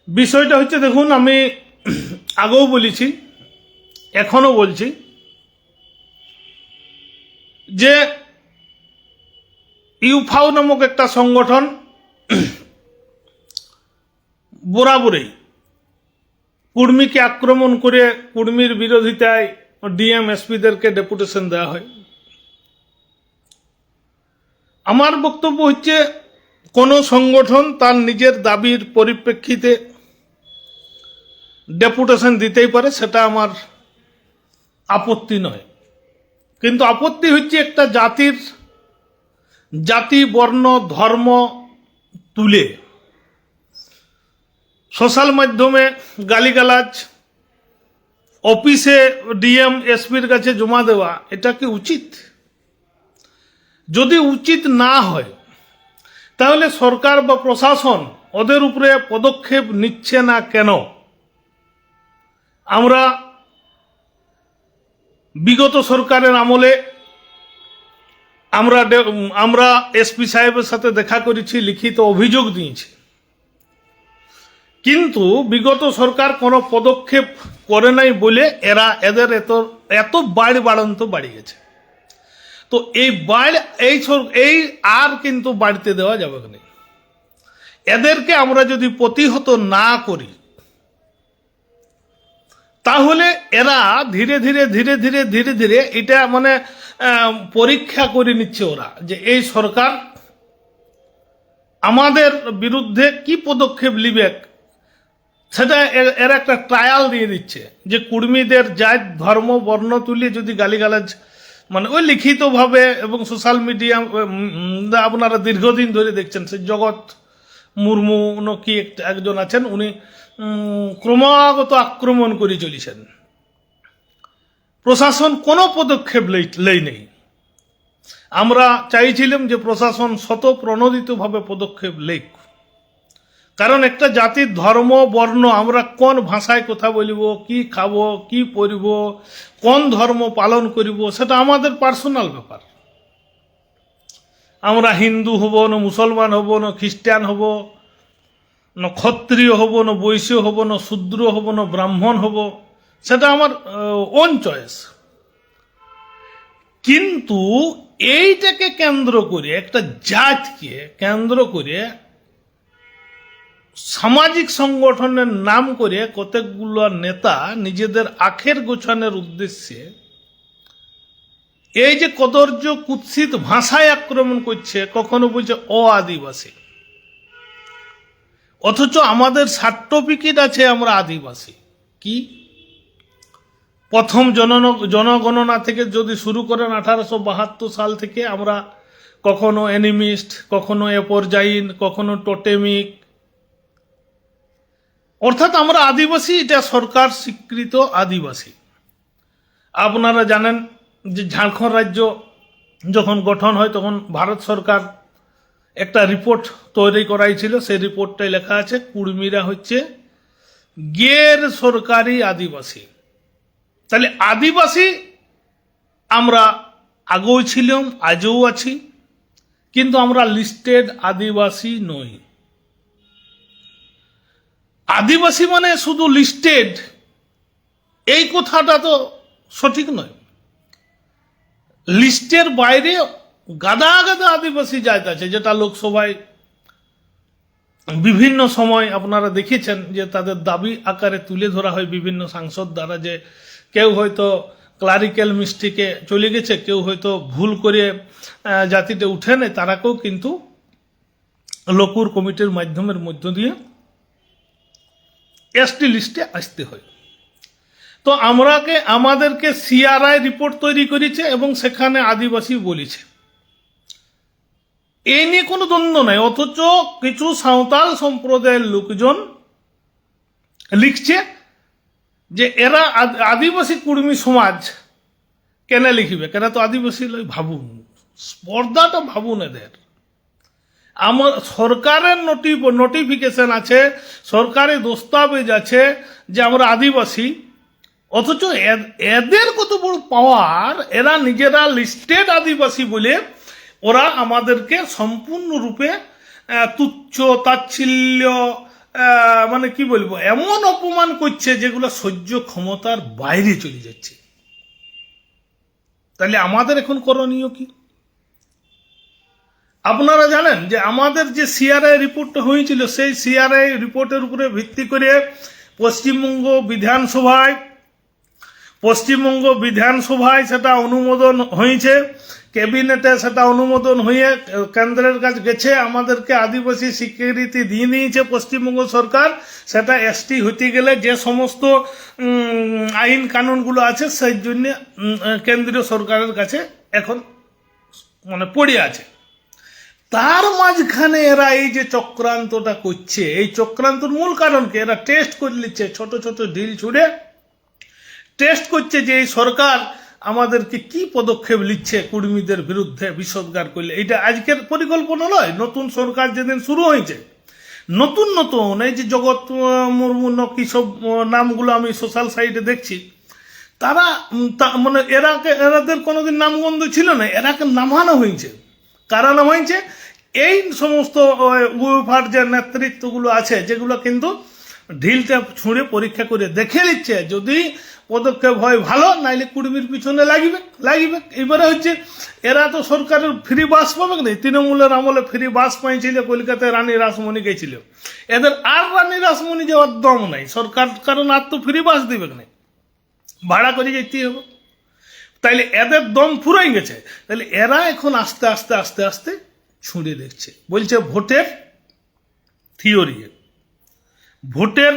বিষয়টা হচ্ছে, দেখুন, আমি আগেও বলেছি, এখনো বলছি যে ইউফাও নামক একটা সংগঠন বরাবরই কুর্মীকে আক্রমণ করে কুর্মীর বিরোধিতায় ডিএম এসপিদেরকে ডেপুটেশন দেওয়া হয়। আমার বক্তব্য হচ্ছে, কোনো সংগঠন তার নিজের দাবির পরিপ্রেক্ষিতে ডেপুটেশন দিতেই পারে, সেটা আমার আপত্তি নয়। কিন্তু আপত্তি হচ্ছে একটা জাতি বর্ণ ধর্ম তুলে সোশ্যাল মাধ্যমে গালিগালাজ, অফিসে ডিএম এসপির কাছে জমা দেওয়া, এটা কি উচিত? যদি উচিত না হয় তাহলে সরকার বা প্রশাসন ওদের উপরে পদক্ষেপ নিচ্ছে না কেন? বিগত সরকারের আমলে আমরা এসপি সাহেবের সাথে দেখা করেছি, লিখিত অভিযোগ দিয়েছি, কিন্তু বিগত সরকার কোনো পদক্ষেপ করে নাই বলে এদের এত বাড়ন্ত বাড়ি গেছে। তো এই আর কিন্তু বাড়তে দেওয়া যাবে না। এদেরকে আমরা যদি প্রতিহত না করি তাহলে এরা ধীরে ধীরে এটা পরীক্ষা করে নিচ্ছে ওরা, যে এই সরকার আমাদের বিরুদ্ধে কি পদক্ষেপ নিবে, সেটা এর একটা ট্রায়াল দিয়ে দিচ্ছে। যে কুর্মীদের জাত ধর্ম বর্ণ তুলে যদি গালিগালাজ ওই লিখিতভাবে এবং সোশ্যাল মিডিয়া আপনারা দীর্ঘদিন ধরে দেখছেন, সে জগৎ মুর্মু কি একজন আছেন, উনি ক্রমাগত আক্রমণ করে চলেছেন। প্রশাসন কোনো পদক্ষেপ নেই। আমরা চাইছিলাম যে প্রশাসন স্বতঃপ্রণোদিতভাবে পদক্ষেপ নেই, কারণ একটা জাতির ধর্ম বর্ণ, আমরা কোন ভাষায় কথা বলিব, কি খাবো, কি পরিব, কোন ধর্ম পালন করিব, সেটা আমাদের পার্সোনাল ব্যাপার। আমরা হিন্দু হব না মুসলমান হব না খ্রিস্টান হব না ক্ষত্রিয় হব না বৈশ্য হব না শূদ্র হব না ব্রাহ্মণ হব, সেটা আমার ওন চয়েস। কিন্তু এইটাকে কেন্দ্র করে, একটা জাতকে কেন্দ্র করে সামাজিক সংগঠনের নাম করে কতকগুলো নেতা নিজেদের আখের গোছানোর উদ্দেশ্যে এই যে কদর্য কুৎসিত ভাষায় আক্রমণ করছে, কখনো বলছে আদিবাসী, অথচ আমাদের সার্টিফিকেট আছে আমরা আদিবাসী। কি প্রথম জনগণনা থেকে যদি শুরু করেন 1872 সাল থেকে আমরা কখনো অ্যানিমিস্ট, কখনো অ্যাপরজাইন, কখনো টোটেমিক, অর্থাৎ আমরা আদিবাসী, এটা সরকার স্বীকৃত আদিবাসী। আপনারা জানেন যে ঝাড়খণ্ড রাজ্য যখন গঠন হয় তখন ভারত সরকার একটা রিপোর্ট তৈরি করাইছিল, সেই রিপোর্টটাই লেখা আছে কুর্মীরা হচ্ছে গের সরকারি আদিবাসী। তাহলে আদিবাসী আমরা আগেও ছিলাম, আজও আছি, কিন্তু আমরা লিস্টেড আদিবাসী নই। আদিবাসী মানে শুধু লিস্টেড, এই কথাটা তো সঠিক নয়। লিস্টের বাইরে গাদা গাদা আদিবাসী জাত আছে, যেটা লোকসভায় বিভিন্ন সময় আপনারা দেখেছেন যে তাদের দাবি আকারে তুলে ধরা হয় বিভিন্ন সাংসদ দ্বারা, যে কেউ হয়তো ক্লারিক্যাল মিস্টেকে চলে গেছে, কেউ হয়তো ভুল করে জাতিতে উঠে নেয়, তারাকেও কিন্তু লোকুর কমিটির মাধ্যমের মধ্য দিয়ে এসটি লিস্টে আসতে হয়। তো আমাদেরকে সিআরআই রিপোর্ট তৈরি করেছে এবং সেখানে আদিবাসী বলেছে, এই নিয়ে কোনো দ্বন্দ্ব নাই। অথচ কিছু সাঁওতাল সম্প্রদায়ের লোকজন লিখছে যে এরা আদিবাসী কুর্মী সমাজ কেন লিখিবে, কেন তো আদিবাসী ভাবুন, স্পর্ধাটা ভাবুন এদের। আমার সরকারের নোটিফিকেশন আছে, সরকারি দস্তাবেজ আছে যে আমরা আদিবাসী, অথচ এদের কত বড় পাওয়ার, এরা নিজেরা লিস্টেড আদিবাসী বলে ওরা আমাদেরকে সম্পূর্ণরূপে তুচ্ছ তাচ্ছিল্য মানে কি বলবো, এমন অপমান করছে যেগুলো সহ্য ক্ষমতার বাইরে চলে যাচ্ছে। তাহলে আমাদের এখন করণীয় কি? আপনারা জানেন যে আমাদের যে সিআরআই রিপোর্টটা হয়েছিল, সেই সিআরআই রিপোর্টের উপরে ভিত্তি করে পশ্চিমবঙ্গ বিধানসভায় সেটা অনুমোদন হয়েছে, ক্যাবিনেটে সেটা অনুমোদন হয়ে কেন্দ্রের কাছে গেছে, আমাদেরকে আদিবাসী স্বীকৃতি দিয়ে নিয়েছে পশ্চিমবঙ্গ সরকার। সেটা এসটি হতে গেলে যে সমস্ত আইন কানুনগুলো আছে সেই জন্য কেন্দ্রীয় সরকারের কাছে এখন মানে পড়ে আছে। তার মাঝখানে এরা এই যে চক্রান্তটা করছে, এই চক্রান্তর মূল কারণ কি? এরা টেস্ট করে নিচ্ছে, ছোট ছোট ঢিল ছুড়ে টেস্ট করছে যে এই সরকার আমাদেরকে কি পদক্ষেপ নিচ্ছে কুর্মীদের বিরুদ্ধে বিষোদ্গার করলে। এটা আজকের পরিকল্পনা নয়, নতুন সরকার যেদিন শুরু হয়েছে, নতুন এই যে জগৎ মুর্মু কি সব নামগুলো আমি সোশ্যাল সাইটে দেখছি, তারা মানে এরাদের কোনোদিন নামগন্ধ ছিল না, এরাকে নামানো হয়েছে। কারা নামাইছে? এই সমস্ত উইফার যে নেতৃত্বগুলো আছে, যেগুলো কিন্তু ঢিলটা ছুঁড়ে পরীক্ষা করে দেখে নিচ্ছে, যদি পদক্ষেপ হয় ভালো, নাইলে কুর্মীর পিছনে লাগিবে। এবারে হচ্ছে এরা তো সরকারের ফ্রি বাস পাবে না, তৃণমূলের আমলে ফ্রি বাস পাইছিল, কলকাতায় রানী রাসমণি গেছিল, এদের আর রানী রাসমণি যাওয়ার দম নাই সরকার, কারণ আর তো ফ্রি বাস দিবে না, ভাড়া করে যেতে হবে। তাইলে এদের দম ফুরাই গেছে। তাহলে এরা এখন আস্তে আস্তে আস্তে আস্তে ছুঁড়ে দেখছে, বলছে ভোটের থিওরি, ভোটের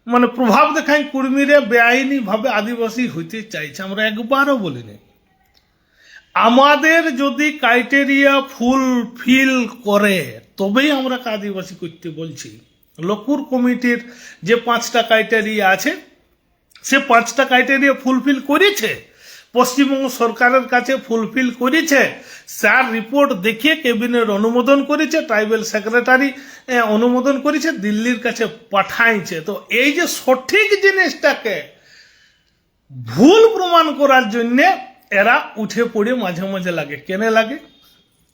মানে প্রভাব দেখায় কুর্মীরা বেআইনি ভাবে আদিবাসী হইতে চাইছে। আমরা একবারও বলিনি। আমাদের যদি ক্রাইটেরিয়া ফুলফিল করে তবেই আমরা আদিবাসী করতে বলছি। লকুর কমিটির যে 5টা ক্রাইটেরিয়া আছে, সে 5টা ক্রাইটেরিয়া ফুলফিল করেছে, পশ্চিমবঙ্গ সরকারের কাছে ফুলফিল করেছে। স্যার রিপোর্ট দেখিয়ে ক্যাবিনেট অনুমোদন করেছে, ট্রাইবাল সেক্রেটারি অনুমোদন করেছে, দিল্লির কাছে পাঠাইছে। তো এই যে সঠিক জিনিসটাকে ভুল প্রমাণ করার জন্য এরা উঠে পড়ে মাঝে মাঝে লাগে।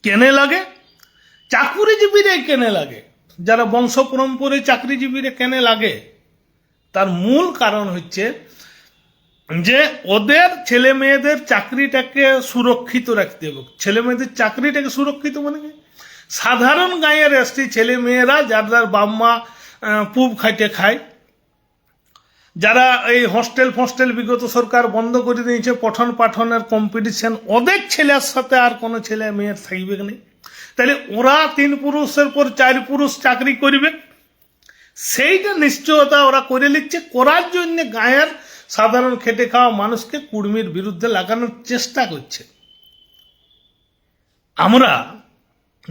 কেনে লাগে চাকুরিজীবীরা কেনে লাগে, যারা বংশ পরম্পরায় চাকরিজীবীরা কেনে লাগে, তার মূল কারণ হচ্ছে যে ওদের ছেলে মেয়েদের চাকরিটাকে সুরক্ষিত রাখতে হবে। ছেলে মেয়েদের চাকরিটাকে সুরক্ষিত মানে কি? সাধারণ গাঁয়ের এসটি ছেলে মেয়েরা যার বাম্মা পুব খাইতে খায়, যারা এই হস্টেল বিগত সরকার বন্ধ করে দিয়েছে, পঠন পাঠনের কম্পিটিশন, ওদের ছেলের সাথে আর কোনো ছেলে মেয়ের থাকবে না। তাহলে ওরা 3 পুরুষের পর 4 পুরুষ চাকরি করবে, সেইটা নিশ্চয়তা ওরা করে নিচ্ছে। করার জন্য গাঁয়ের সাধারণ খেটে খাওয়া মানুষকে কুর্মীর বিরুদ্ধে লাগানোর চেষ্টা করছে। আমরা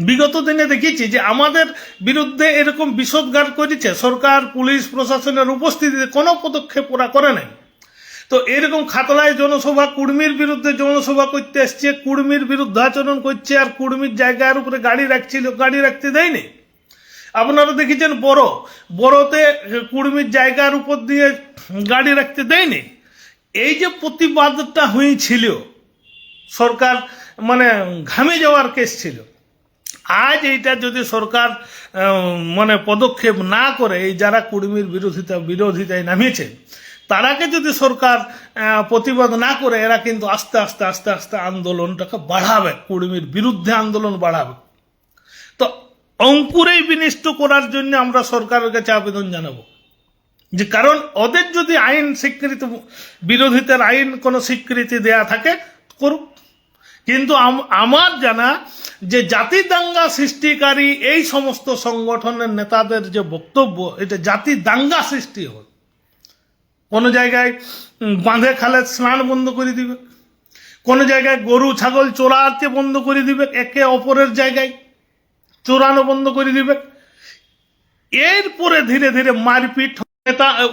বিগত দিনে দেখেছি যে আমাদের বিরুদ্ধে এরকম বিষোদ্গার করেছে, সরকার পুলিশ প্রশাসনের উপস্থিতিতে কোনো পদক্ষেপ ওরা করে নাই। তো এরকম খাতলায় জনসভা, কুর্মীর বিরুদ্ধে জনসভা করতে এসছে, কুর্মীর বিরুদ্ধে আচরণ করছে, আর কুর্মীর জায়গার উপরে গাড়ি রাখতে দেয়নি। আপনারা দেখেছেন বড়তে কুর্মীর জায়গার উপর দিয়ে গাড়ি রাখতে দেয়নি। এই যে প্রতিবাদটা হয়েছিল, সরকার মানে ঘামে যাওয়ার কেস ছিল। আজ এইটা যদি সরকার মানে পদক্ষেপ না করে, এই যারা কুর্মীর বিরোধিতায় নামিয়েছে তারাকে যদি সরকার প্রতিবাদ না করে, এরা কিন্তু আস্তে আস্তে আস্তে আস্তে আন্দোলনটাকে বাড়াবে, কুর্মীর বিরুদ্ধে আন্দোলন বাড়াবে। তো অঙ্কুরেই বিনষ্ট করার জন্য আমরা সরকারের কাছে আবেদন জানাবো যে, কারণ ওদের যদি আইন স্বীকৃতি, বিরোধিতার আইন কোনো স্বীকৃতি দেয়া থাকে করুক। কিন্তু আমার জানা যে জাতি দাঙ্গা সৃষ্টিকারী এই সমস্ত সংগঠনের নেতাদের যে বক্তব্য, এটা জাতি দাঙ্গা সৃষ্টি হয়। কোনো জায়গায় বাঁধে খালে স্নান বন্ধ করে দিবে, কোনো জায়গায় গরু ছাগল চোরাতে বন্ধ করে দিবে, একে অপরের জায়গায় চোরানো বন্ধ করে দিবে। এরপরে ধীরে ধীরে মারপিট,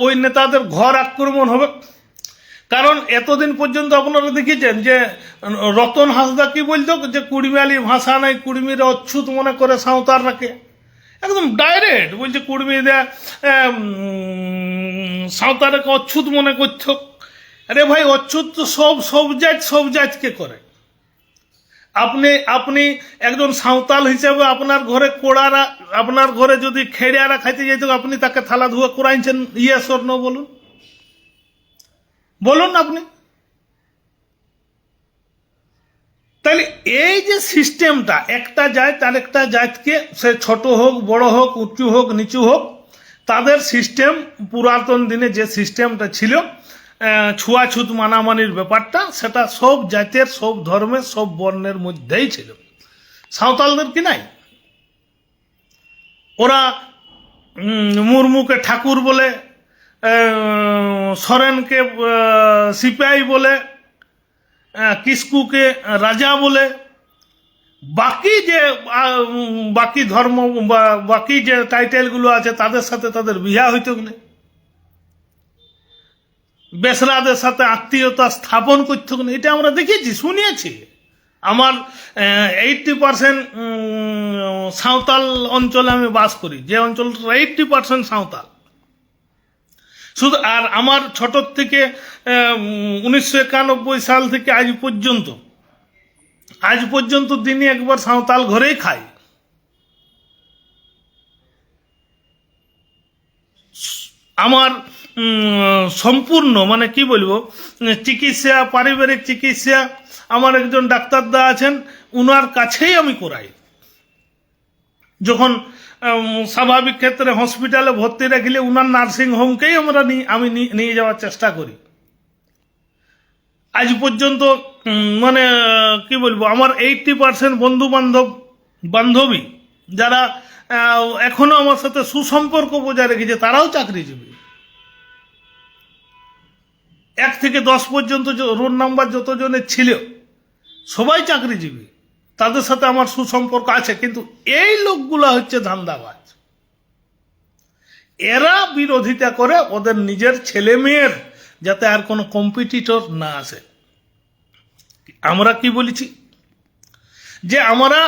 ওই নেতাদের ঘর আক্রমণ হবে। কারণ এতদিন পর্যন্ত আপনারা দেখেছেন যে রতন হাঁসদা কি বলতো, যে কুর্মিয়ালি ভাষা নাই, কুর্মীরা অচ্ছুত মনে করে সাঁওতাল রাখে, একদম ডাইরেক্ট বলছে কুর্মীরা সাঁওতালকে অচ্ছুত মনে করছো। আরে ভাই, অচ্ছুত তো সব জাতকে করে। আপনি আপনি একজন সাঁওতাল হিসেবে আপনার ঘরে কোড়ারা, আপনার ঘরে যদি খেড়িয়ারা খাইতে যেত, আপনি তাকে থালা ধুয়ে করাইছেন? ইয়েস অর নো বলুন, বলুন আপনি। তাহলে এই যে সিস্টেমটা, একটা জাত আরেকটা জাতকে, সে ছোট হোক বড় হোক উঁচু হোক নিচু হোক, তাদের সিস্টেম পুরাতন দিনে যে সিস্টেমটা ছিল, ছুয়াছুত মানামানির ব্যাপারটা, সেটা সব জাতের সব ধর্মের সব বর্ণের মধ্যেই ছিল। সাঁওতালদের কি নাই? ওরা মুর্মুকে ঠাকুর বলে, সরেনকে সিপাহী বলে, কিস্কুকে রাজা বলে, বাকি যে বাকি ধর্ম বা বাকি যে টাইটেলগুলো আছে তাদের সাথে তাদের বিয়া হইতো না, বেসরাদের সাথে আত্মীয়তা স্থাপন করতে না। এটা আমরা দেখেছি, শুনিয়েছি। আমার 80% সাঁওতাল অঞ্চলে আমি বাস করি, যে অঞ্চলটা 80% সাঁওতাল শুধু। আর আমার ছোটোর থেকে 1991 সাল থেকে আজ পর্যন্ত দিনে একবার সাঁওতাল ঘরেই খাই। আমার সম্পূর্ণ মানে কি বলবো, চিকিৎসা, পারিবারিক চিকিৎসা আমার একজন ডাক্তারদা আছেন, উনার কাছেই আমি করাই। যখন স্বাভাবিক ক্ষেত্রে হসপিটালে ভর্তি রাখলে উনার নার্সিং হোমকেই আমি নিয়ে যাওয়ার চেষ্টা করি। আজ পর্যন্ত মানে কি বলবো, আমার 80% বন্ধু বান্ধবী যারা এখনো আমার সাথে সুসম্পর্ক বজায় রেখেছে, তারাও চাকরিজীবী। 1 থেকে 10 পর্যন্ত রোল নাম্বার যতজনের ছিল সবাই চাকরিজীবী, তাদের সাথে আমার সুসম্পর্ক আছে। কিন্তু এই লোকগুলা হচ্ছে ধান্দাবাজ। এরা বিরোধিতা করে ওদের নিজের ছেলে মেয়ের যাতে আর কোনো কম্পিটিটর না আসে। আমরা কি বলেছি যে আমরা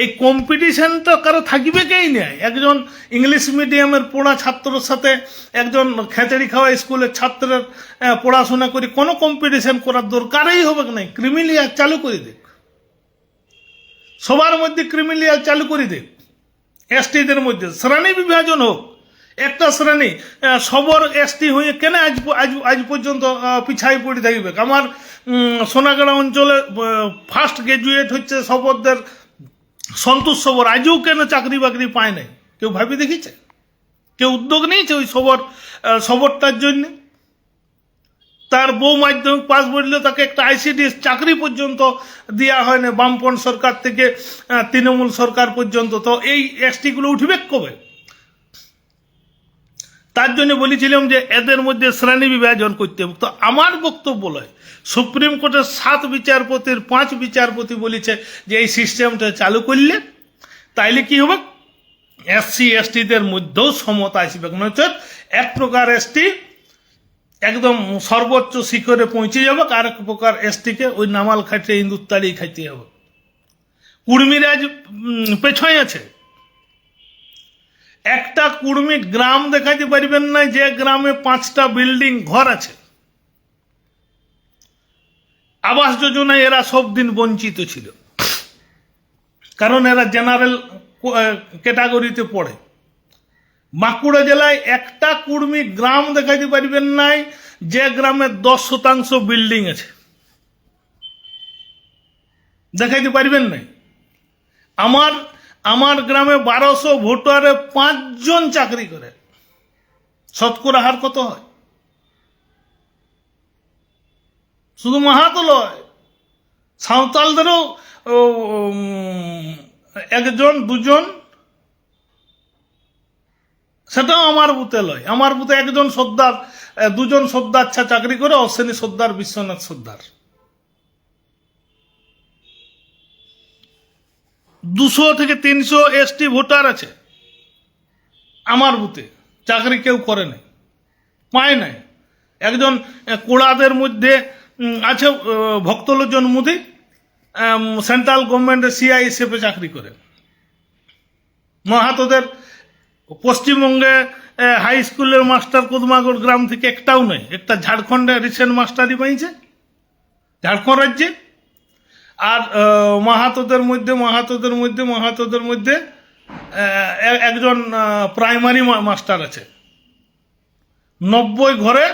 এই কম্পিটিশনটা কারো থাকবে কেই নেই। একজন ইংলিশ মিডিয়ামের পড়া ছাত্রের সাথে একজন খেচড়ি খাওয়া স্কুলের ছাত্রের পড়াশোনা করে কোনো কম্পিটিশন করার দরকারই হবে না। ক্রিমিলিয়ার চালু করে দেখ, সবার মধ্যে ক্রিমিলিয়ার চালু করে দেখ। এসটিদের মধ্যে শ্রেণী বিভাজন হোক, একটা শ্রেণী সবর এসটি হয়ে কেন আজ পর্যন্ত পিছাই পড়ে থাকবে? আমার সোনাগাড়া অঞ্চলে ফার্স্ট গ্রাজুয়েট হচ্ছে সবরদের সন্তোষ সবর, আজও কেন চাকরি বাকরি পায় নাই? কেউ ভাবি দেখেছে? কেউ উদ্যোগ নিয়েছে ওই সবরটার জন্য? তার বউ মাধ্যমিক পাস করলে তাকে একটা আইসিডিএস চাকরি পর্যন্ত দেওয়া হয় না, বামপন সরকার থেকে তৃণমূল সরকার পর্যন্ত। তো এই এসটিগুলো উঠবে কবে? তার জন্য বলেছিলাম যে এদের মধ্যে শ্রেণী বিভাজন করতে হবে। তো আমার বক্তব্য নয়, সুপ্রিম কোর্টের 7 বিচারপতির 5 বিচারপতি বলেছে যে এই সিস্টেমটা চালু করলে তাইলে কি হবে, এসসি এসটিদের মধ্যেও সমতা আসবে। নচেত এক প্রকার এসটি একদম সর্বোচ্চ শিখরে পৌঁছে যাবে, আর এক প্রকার এসটিকে ওই নামাল খাইতে ইন্দুত্তাড়ি খাইতে হবে। কুর্মীরা আজ পেছনে আছে। একটা কুর্মী গ্রাম দেখাতে পারবেন না যে গ্রামে 5টা বিল্ডিং ঘর আছে। আবাস যোজনায় এরা সব দিন বঞ্চিত ছিল, কারণ এরা জেনারেল ক্যাটাগরিতে পড়ে। বাঁকুড়া জেলায় একটা কুর্মী গ্রাম দেখাতে পারবেন নাই যে গ্রামে 10% বিল্ডিং আছে, দেখাইতে পারবেন নাই। আমার গ্রামে 1200 ভোটারে 5 জন চাকরি করে, শতকরা হার কত হয়? শুধু মাহাতো নয়, সাঁওতালদেরও 1 জন 2 জন, সেটাও আমার বুথে লয়। আমার বুথে 1 জন সর্দার 2 জন সর্দার চাকরি করে, অশ্বিনী সর্দার, বিশ্বনাথ সর্দার। 200 থেকে 300 এসটি ভোটার আছে আমার বুথে, চাকরি কেউ করে নাই, পায় নাই। একজন কোড়াদের মধ্যে আছে ভক্তলোচন মুদি, সেন্ট্রাল গভর্নমেন্টের CISF এ চাকরি করে। মাহাতোদের পশ্চিমবঙ্গে হাই স্কুলের মাস্টার কদমাগড় গ্রাম থেকে একটাও নেই। একটা ঝাড়খণ্ডে রিসেন্ট মাস্টারই পাইছে, ঝাড়খণ্ড রাজ্যে। আর মাহাতোদের মধ্যে একজন প্রাইমারি মাস্টার আছে। 90 ঘরে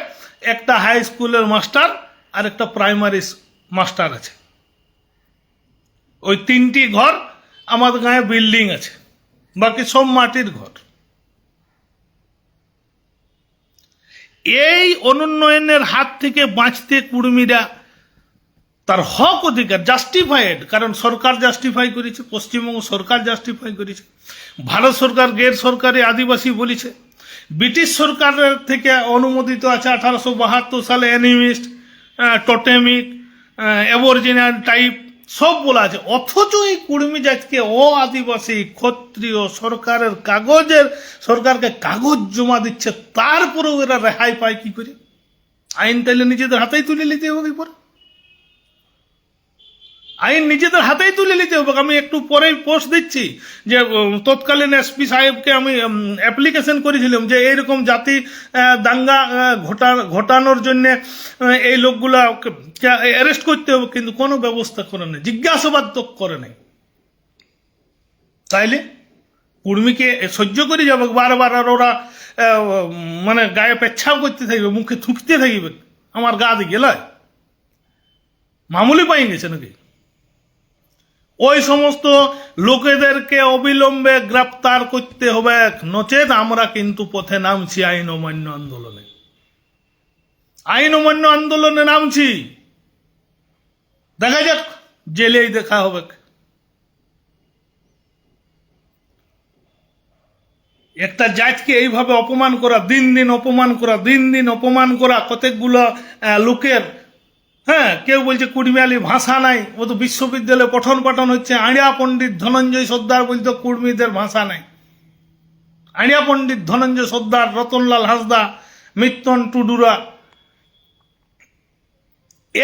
একটা হাই স্কুলের মাস্টার আর একটা প্রাইমারি মাস্টার আছে। ওই 3টি ঘর আমাদের গায়ে বিল্ডিং আছে, বাকি সব মাটির ঘর। এই অনুন্নয়নের হাত থেকে বাঁচতে কুর্মীরা তার হক অধিকার জাস্টিফাইড, কারণ সরকার জাস্টিফাই করেছে, পশ্চিমবঙ্গ সরকার জাস্টিফাই করেছে, ভারত সরকার গের সরকারি আদিবাসী বলেছে, ব্রিটিশ সরকারের থেকে অনুমোদিত আছে 1872 সালে অ্যানিমিস্ট, টোটেমিক, অ্যাবরিজিনাল টাইপ সব বলা আছে। অথচ এই কুর্মী জাতকে আদিবাসী ক্ষত্রিয় সরকারকে কাগজ জমা দিচ্ছে, তারপরেও এরা রেহাই পায় কি করে? আইন তাইলে নিজেদের হাতেই তুলে নিতে হবে। আমি একটু পরেই পোস্ট দিচ্ছি যে তৎকালীন এসপি সাহেবকে আমি অ্যাপ্লিকেশন করেছিলাম যে এইরকম জাতি দাঙ্গা ঘটানোর জন্য এই লোকগুলা অ্যারেস্ট করতে হবে, কিন্তু কোনো ব্যবস্থা করে নেই, জিজ্ঞাসাবাদ তো করে নেই। তাইলে কুর্মীকে সহ্য করে যাবে বারবার, আর ওরা মানে গায়ে পেচ্ছাপ করতে থাকবে, মুখে থুকতে থাকবে, আমার গা দিয়ে গেল মামুলি পাই গেছে নাকি? ওই সমস্ত লোকেদেরকে অবিলম্বে গ্রেপ্তার করতে হবে, নচেত আমরা কিন্তু পথে নামছি আইন অমান্য আন্দোলনে নামছি। দেখা যাক, জেলেই দেখা হবে। একটা জাতকে এইভাবে অপমান করা, দিন দিন অপমান করা কতকগুলো লোকের। হ্যাঁ, কেউ বলছে কুর্মিয়ালি ভাষা নাই, ও তো বিশ্ববিদ্যালয়ে পঠন পাঠন হচ্ছে। আড়িয়া পণ্ডিত ধনঞ্জয় সর্দার বলতো কুর্মীদের ভাষা নাই। আড়িয়া পণ্ডিত ধনঞ্জয় সর্দার, রতনলাল হাসদা, মিত্তন টুডুরা,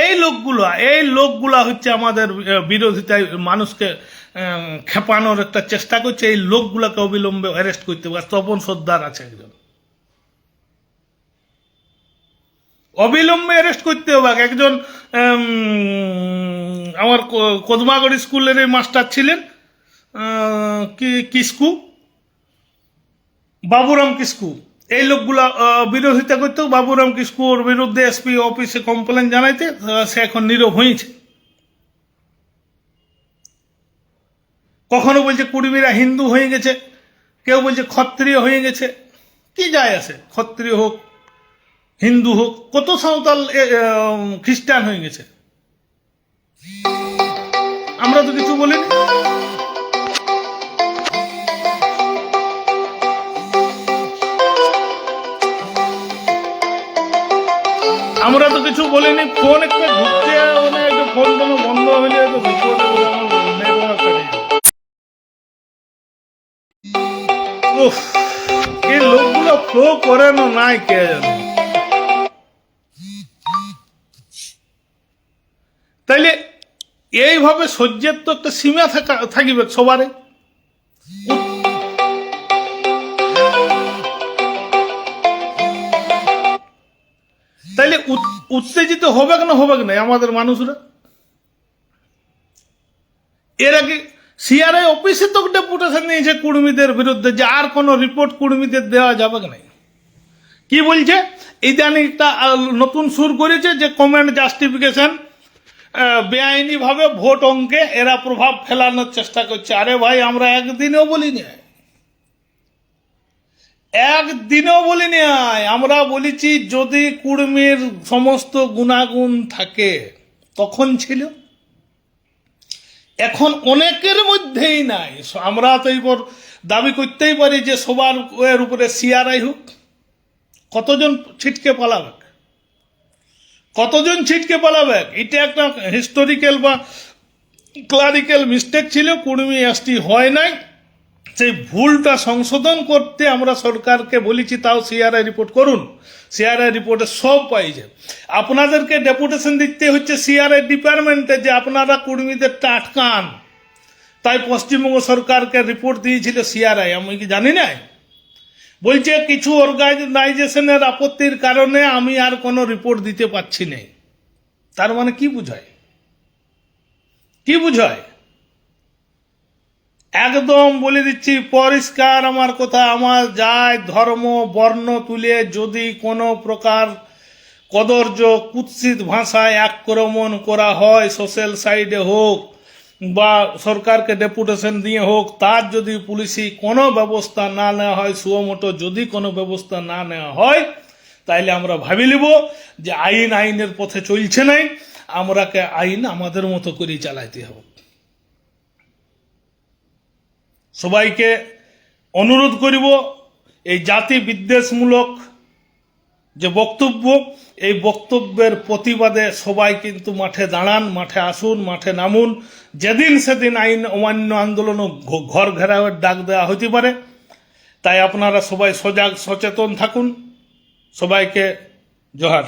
এই লোকগুলা হচ্ছে আমাদের বিরোধিতায় মানুষকে খেপানোর একটা চেষ্টা করছে। এই লোকগুলাকে অবিলম্বে অ্যারেস্ট করতে হবে। তপন সর্দার আছে একজন, অবিলম্বে অ্যারেস্ট করতে হবে। একজন আমার কদমাগড় স্কুলের মাস্টার ছিলেন, বাবুরাম কিস্কু, এই লোকগুলা বিরোধিতা করতেও বাবুরাম কিস্কুর বিরুদ্ধে এসপি অফিসে কমপ্লেন জানাইতে সে এখন নীরব হয়েছে। কখনো বলছে কুর্মীরা হিন্দু হয়ে গেছে, কেউ বলছে ক্ষত্রিয় হয়ে গেছে। কি যায় আসে, ক্ষত্রিয় হোক হিন্দু হোক, কত সাঁওতাল খ্রিস্টান হয়ে গেছে, আমরা তো কিছু বলিনি। ফোন একটা ঢুকছে, ফোন কোনো বন্ধ হইলে এই লোকগুলো ফ্লো করে না নাই কে জানে। তাইলে এইভাবে সহ্যের তো একটা সীমা থাকিবে সবারে। তাইলে উত্তেজিত হবে না আমাদের মানুষরা। এর আগে সিআরআই অফিসে তো ডেপুটেশন নিয়েছে কুর্মীদের বিরুদ্ধে যে আর কোন রিপোর্ট কুর্মীদের দেওয়া যাবে না। কি বলছে, ইদানিং একটা নতুন সুর করেছে যে কমেন্ট জাস্টিফিকেশন, বেআইনি ভাবে ভোট অঙ্কে এরা প্রভাব ফেলানোর চেষ্টা করছে। আরে ভাই, আমরা একদিনেও বলিনি, আমরা বলেছি যদি কুর্মীর সমস্ত গুণাগুণ থাকে তখন ছিল, এখন অনেকের মধ্যেই নাই। আমরা তো এইবার দাবি করতেই পারি যে সবার এর উপরে সিআরআই হোক। কতজন ছিটকে পালাবে? এটা একটা হিস্টোরিক্যাল বা ক্লারিক্যাল মিস্টেক ছিল, কুর্মী এসটি হয় নাই। সেই ভুলটা সংশোধন করতে আমরা সরকারকে বলেছি, তাও সিআরআই রিপোর্ট করুন। সিআরআই রিপোর্টে সব পাইছে। আপনাদেরকে ডেপুটেশন দিতে হচ্ছে সিআরআই ডিপার্টমেন্টে যে আপনারা কুর্মীদের আটকান। তাই পশ্চিমবঙ্গ সরকারকে রিপোর্ট দিয়েছিল সিআরআই, আমি কি জানি না। বলছে কিছু অর্গানাইজেশনের আপত্তির কারণে আমি আর কোনো রিপোর্ট দিতে পারছি না। তার মানে কি বুঝায়? কি বুঝায়? একদম বলে দিচ্ছি পরিষ্কার আমার কথা, আমার যায় ধর্ম বর্ণ তুলে যদি কোনো প্রকার কদর্য কুৎসিত ভাষায় আক্রমণ করা হয়, সোশ্যাল সাইডে হোক বা সরকারকে ডেপুটেশন দিয়ে হোক, তার যদি পুলিশি কোনো ব্যবস্থা না নেওয়া হয়, সুমোটো যদি কোনো ব্যবস্থা না নেওয়া হয়, তাইলে আমরা ভাবি নিব যে আইনের পথে চলছে নাই, আমরাকে আইন আমাদের মতো করেই চালাইতে হবে। সবাইকে অনুরোধ করিব, এই জাতি বিদ্বেষমূলক যে বক্তব্য, এই বক্তব্যের প্রতিবাদে সবাই কিন্তু মাঠে দাঁড়ান, মাঠে আসুন, মাঠে নামুন। যেদিন সেদিন আইন অমান্য আন্দোলন ও ঘর ঘেরাওয়ের ডাক দেওয়া হতে পারে, তাই আপনারা সবাই সজাগ সচেতন থাকুন। সবাইকে জোহার।